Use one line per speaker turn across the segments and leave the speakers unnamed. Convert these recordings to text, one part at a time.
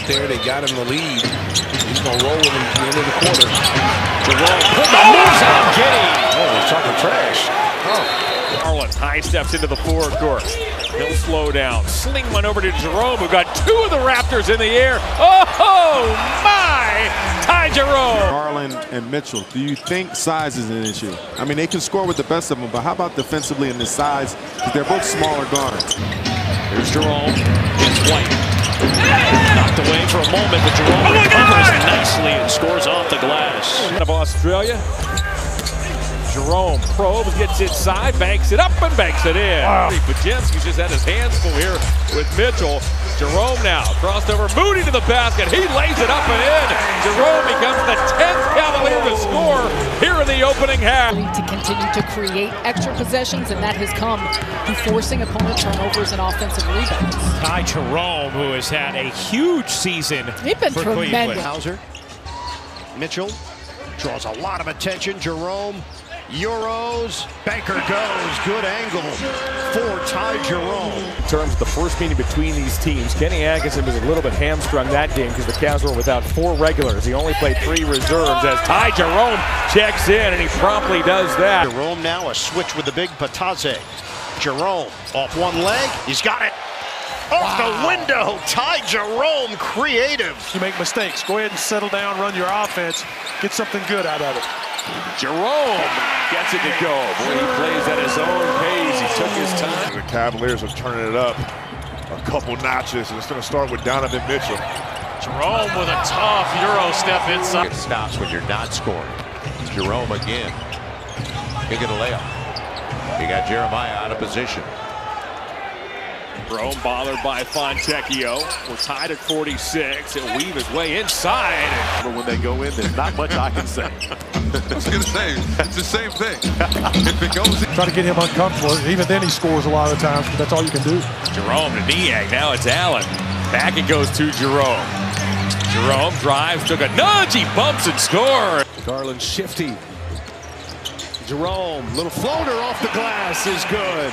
there. They got him the lead. He's going to roll with him at the end of the quarter.
Jerome put the moves on Giddy.
Oh, he's talking trash.
Garland high steps into the forecourt. He'll slow down. Sling one over to Jerome, who got two of the Raptors in the air. Oh, my! Ty Jerome.
Garland and Mitchell, do you think size is an issue? I mean, they can score with the best of them, but how about defensively in the size? Because they're both smaller guards.
Here's Jerome. It's White. Knocked away for a moment, but Jerome recovers nicely and scores off the glass. Out of Australia. Jerome probes, gets inside, banks it up, and banks it in. Wow. Bajenski's just had his hands full here with Mitchell. Jerome now crossed over, Moody to the basket. He lays it up and in. Jerome becomes the 10th Cavalier to score here in the opening half.
To continue to create extra possessions, and that has come through forcing opponent turnovers and offensive rebounds.
Ty Jerome, who has had a huge season for Cleveland.
Hauser. Mitchell draws a lot of attention. Jerome. Euros, banker goes, good angle for Ty Jerome.
In terms of the first meeting between these teams, Kenny Atkinson was a little bit hamstrung that game because the Cavs were without 4 regulars. He only played 3 reserves as Ty Jerome checks in, and he promptly does that.
Jerome now a switch with the big Pataze. Jerome off one leg, he's got it. Off the window, Ty Jerome, creative.
You make mistakes, go ahead and settle down, run your offense, get something good out of it.
Jerome gets it to go. Boy, he plays at his own pace. He took his time.
The Cavaliers are turning it up a couple notches, and it's going to start with Donovan Mitchell.
Jerome with a tough Euro step inside.
It stops when you're not scoring. Jerome again. He'll get a layup. You got Jeremiah out of position.
Jerome bothered by Fontecchio. We're tied at 46. He'll weave his way inside.
But when they go in, there's not much I can say.
I was going to say, it's the same thing. If it goes in.
Try to get him uncomfortable. Even then he scores a lot of times, but that's all you can do.
Jerome to Niang. Now it's Allen. Back it goes to Jerome. Jerome drives, took a nudge. He bumps and scores.
Garland shifty. Jerome, little floater off the glass is good.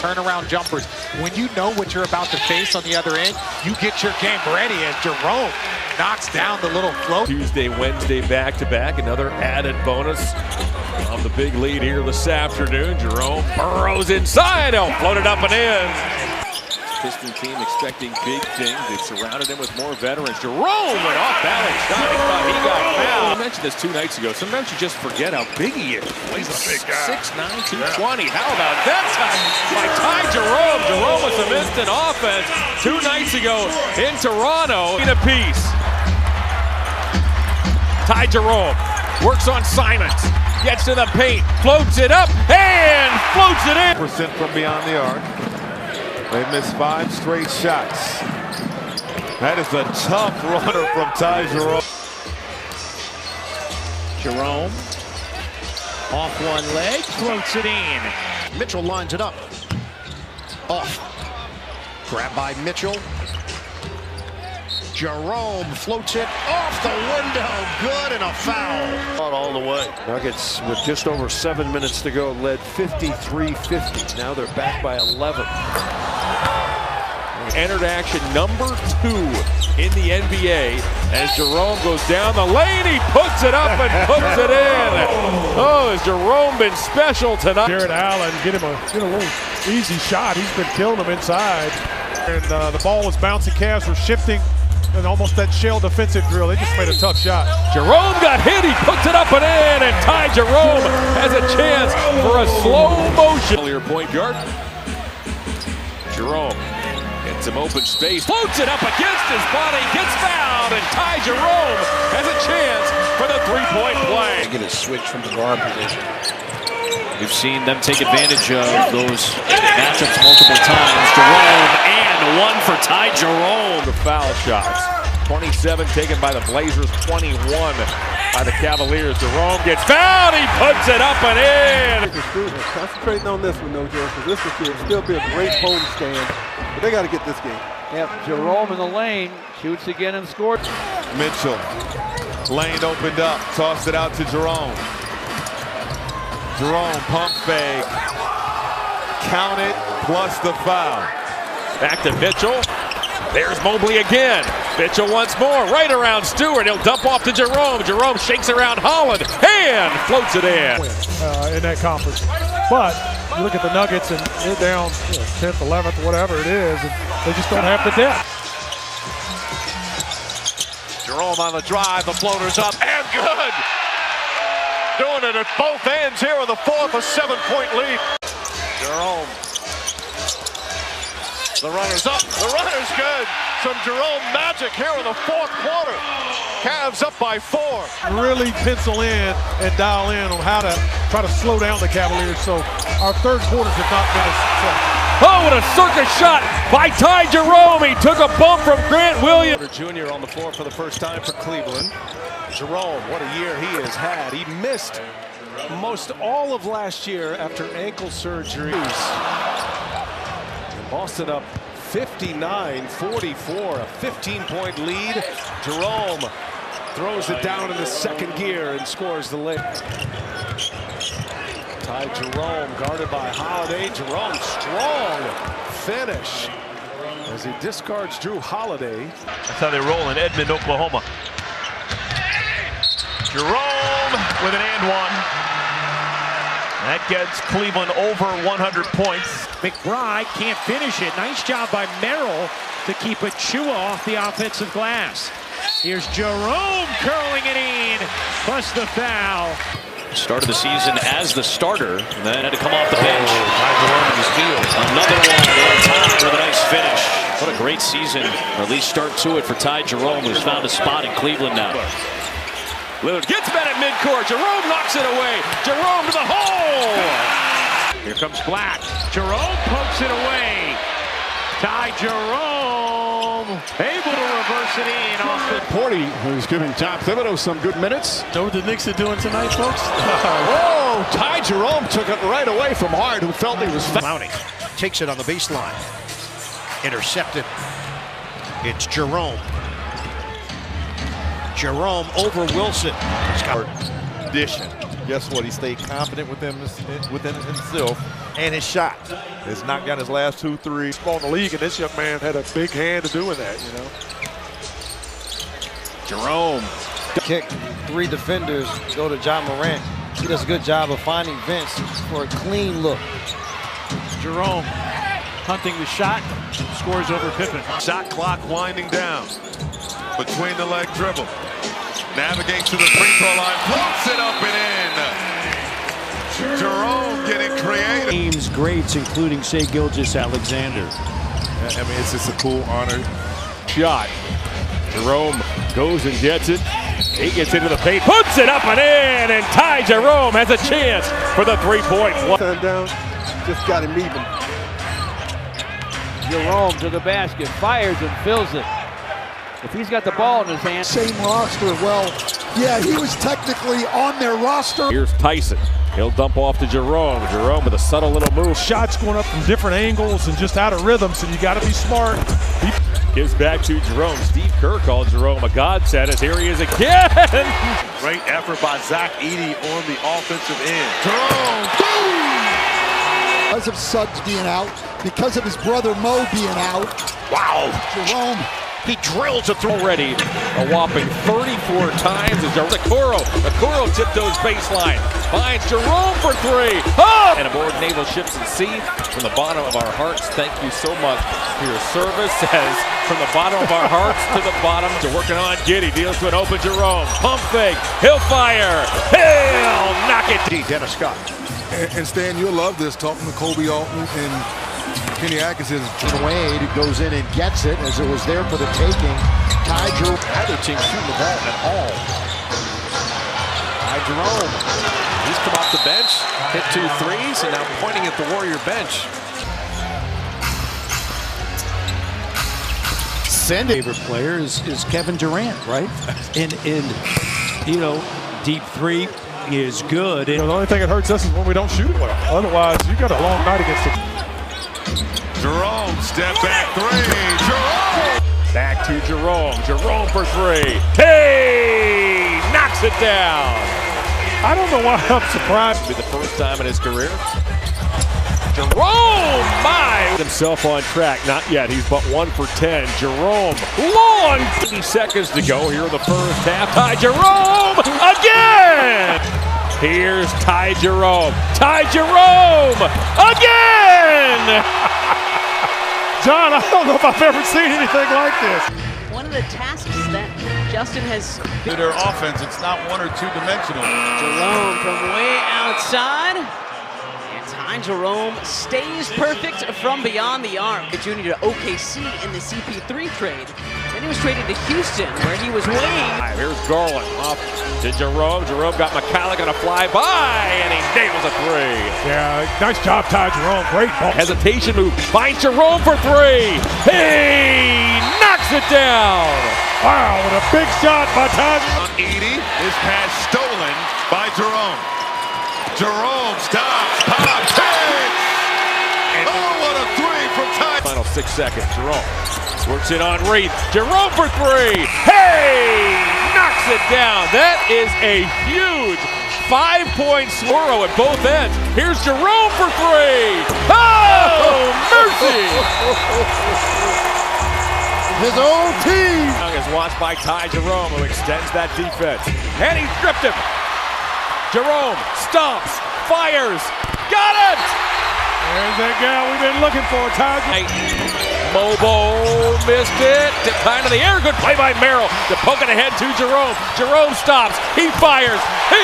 Turnaround jumpers. When you know what you're about to face on the other end, you get your game ready, and Jerome knocks down the little float.
Tuesday, Wednesday, back-to-back. Another added bonus on the big lead here this afternoon. Jerome burrows inside. He'll float it up and in. Piston team expecting big things. They've surrounded him with more veterans. Jerome went off balance shot. He thought he got fouled. I mentioned this 2 nights ago. Sometimes you just forget how big he is. He's a big guy. 6'9", 220. How about that time by Ty Jerome? Jerome with some instant offense 2 nights ago in Toronto. In a piece. Ty Jerome works on Simons. Gets to the paint. Floats it up and floats it in.
% from beyond the arc. They missed 5 straight shots. That is a tough runner from Ty Jerome.
Jerome off one leg, floats it in.
Mitchell lines it up. Off. Grab by Mitchell. Jerome floats it off the window. Good, and a foul.
All the way. Nuggets with just over 7 minutes to go led 53-50. Now they're back by 11.
Entered action number 2 in the NBA as Jerome goes down the lane. He puts it up and puts it in. Oh, has Jerome been special tonight?
Jared Allen, get him a little easy shot. He's been killing them inside. And the ball was bouncing. Cavs were shifting. And almost that shell defensive drill. They just made a tough shot.
Jerome got hit. He puts it up and in. And Ty Jerome has a chance for a slow motion. Collier point guard. Jerome gets some open space. Floats it up against his body. Gets fouled. And Ty Jerome has a chance for the 3-point play.
Get a switch from the guard position.
We've seen them take advantage of those matchups multiple times. Jerome, and one for Ty Jerome.
The foul shots. 27 taken by the Blazers, 21 by the Cavaliers. Jerome gets fouled. He puts it up and in.
Concentrating on this one, though, Joe, because this will still be a great home stand. But they got to get this game.
Yep, Jerome in the lane, shoots again and scores.
Mitchell, lane opened up, tossed it out to Jerome. Jerome, pump fake, count it, plus the foul.
Back to Mitchell. There's Mobley again. Mitchell once more, right around Stewart. He'll dump off to Jerome. Jerome shakes around Holland and floats it in.
In that conference. But you look at the Nuggets and they're down 10th, 11th, whatever it is, and they just don't have the depth.
Jerome on the drive, the floater's up and good. Doing it at both ends here in the fourth, a 7-point lead. Jerome. The runner's up, the runner's good. Some Jerome magic here in the fourth quarter. Cavs up by 4.
Really pencil in and dial in on how to try to slow down the Cavaliers. So our third quarters have not been a success.
Oh, what a circus shot by Ty Jerome. He took a bump from Grant Williams.
Jr. on the floor for the first time for Cleveland. Jerome, what a year he has had. He missed most all of last year after ankle surgery. Boston up 59-44, a 15-point lead. Jerome throws it down in the second gear and scores the lead. Ty Jerome guarded by Holiday. Jerome strong finish as he discards Drew Holiday.
That's how they roll in Edmond, Oklahoma. Jerome with an and one. That gets Cleveland over 100 points.
McBride can't finish it. Nice job by Merrill to keep Achua off the offensive glass. Here's Jerome curling it in, plus the foul.
Started the season as the starter, and then had to come off the bench. Another one on time with a nice finish. What a great season, or at least start to it for Ty Jerome, who's found a spot in Cleveland now.
Lillard gets met at midcourt. Jerome knocks it away. Jerome to the hole.
Here comes Black. Jerome pokes it away. Ty Jerome able to reverse it in. Off the
Porty, who's giving Tom Thibodeau some good minutes.
Know what the Knicks are doing tonight, folks?
Whoa! Ty Jerome took it right away from Hart, who felt he was foul. Takes it on the baseline. Intercepted. It's Jerome. Jerome over Wilson.
Addition. Guess what? He stayed confident within himself, and his shot has knocked down his last 2 threes.
Ball in the league, and this young man had a big hand to doing that, you know.
Jerome.
Kick 3 defenders, go to John Morant. He does a good job of finding Vince for a clean look.
Jerome hunting the shot, scores over Pippen.
Shot clock winding down. Between the leg dribble. Navigates to the free throw line. Floats it up and in. Jerome getting creative.
Team's greats, including Shai Gilgeous-Alexander.
I mean, it's just a cool honor.
Shot. Jerome goes and gets it. He gets into the paint, puts it up and in, and Ty Jerome has a chance for the 3-point play.
Turn down, just got him even.
Jerome to the basket, fires and fills it. If he's got the ball in his hand.
Same roster, well, yeah, he was technically on their roster.
Here's Tyson. He'll dump off to Jerome. Jerome with a subtle little move.
Shots going up from different angles and just out of rhythm, so you got to be smart.
Gives back to Jerome. Steve Kerr called Jerome a godsend, as here he is again.
Great effort by Zach Edey on the offensive end.
Jerome, boom! Because of Suggs being out, because of his brother Mo being out.
Wow.
Jerome.
He drills it through.
Already a whopping 34 times as Okoro tiptoes baseline. Finds Jerome for 3. Oh! And aboard Naval Ships and Sea, from the bottom of our hearts, thank you so much for your service. As from the bottom of our hearts to the bottom. They're working on Giddey. Deals to an open Jerome. Pump fake. He'll fire. He'll knock it.
Dennis Scott.
And Stan, you'll love this, talking to Kobe Altman and Kenny Atkinson.
Wade goes in and gets it as it was there for the taking. Ty Jerome. Neither team shooting the ball at all. Ty Jerome. He's come off the bench, hit 2 threes, and now pointing at the Warrior bench.
Favorite player is Kevin Durant, right? And you know, deep 3 is good.
You know, the only thing that hurts us is when we don't shoot it well. Otherwise, you got a long night against it.
Jerome, step back 3. Jerome!
Back to Jerome. Jerome for 3. Hey! Knocks it down.
I don't know why I'm surprised.
It'll be the first time in his career. Jerome, my! himself on track. Not yet. He's but 1 for 10. Jerome, long 80 seconds to go here in the first half. Ty Jerome again. Here's Ty Jerome. Ty Jerome again.
John, I don't know if I've ever seen anything like this.
One of the tasks that Justin has
to their offense, it's not one or two dimensional.
Jerome from way outside. And Ty Jerome stays perfect from beyond the arc. The junior to OKC in the CP3 trade. Then he was traded to Houston, where he was waiting.
Here's Garland off to Jerome. Jerome got McCallum on a fly by, and he nails a three.
Yeah, nice job, Ty Jerome. Great ball.
Hesitation move. Finds Jerome for three. He knocks it down.
Wow, what a big shot by Ty.
Edie, his pass stolen by Jerome. Jerome stops, pops, hits! Oh, what a three from Ty!
Final 6 seconds. Jerome works it on Reed. Jerome for three. Hey! Knocks it down. That is a huge 5-point swirl at both ends. Here's Jerome for three. Oh, mercy!
His own team.
Young is watched by Ty Jerome, who extends that defense. And he stripped him. Jerome stomps, fires, got it!
There's that guy we've been looking for, Ty.
Mobile missed it. Time to the air. Good play by Merrill. To poke it ahead to Jerome. Jerome stops. He fires. He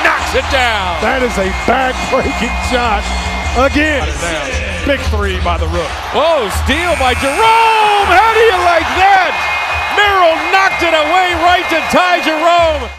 knocks it down.
That is a back-breaking shot again. Big three by the Rook.
Oh, steal by Jerome. How do you like that? Merrill knocked it away right to Ty Jerome.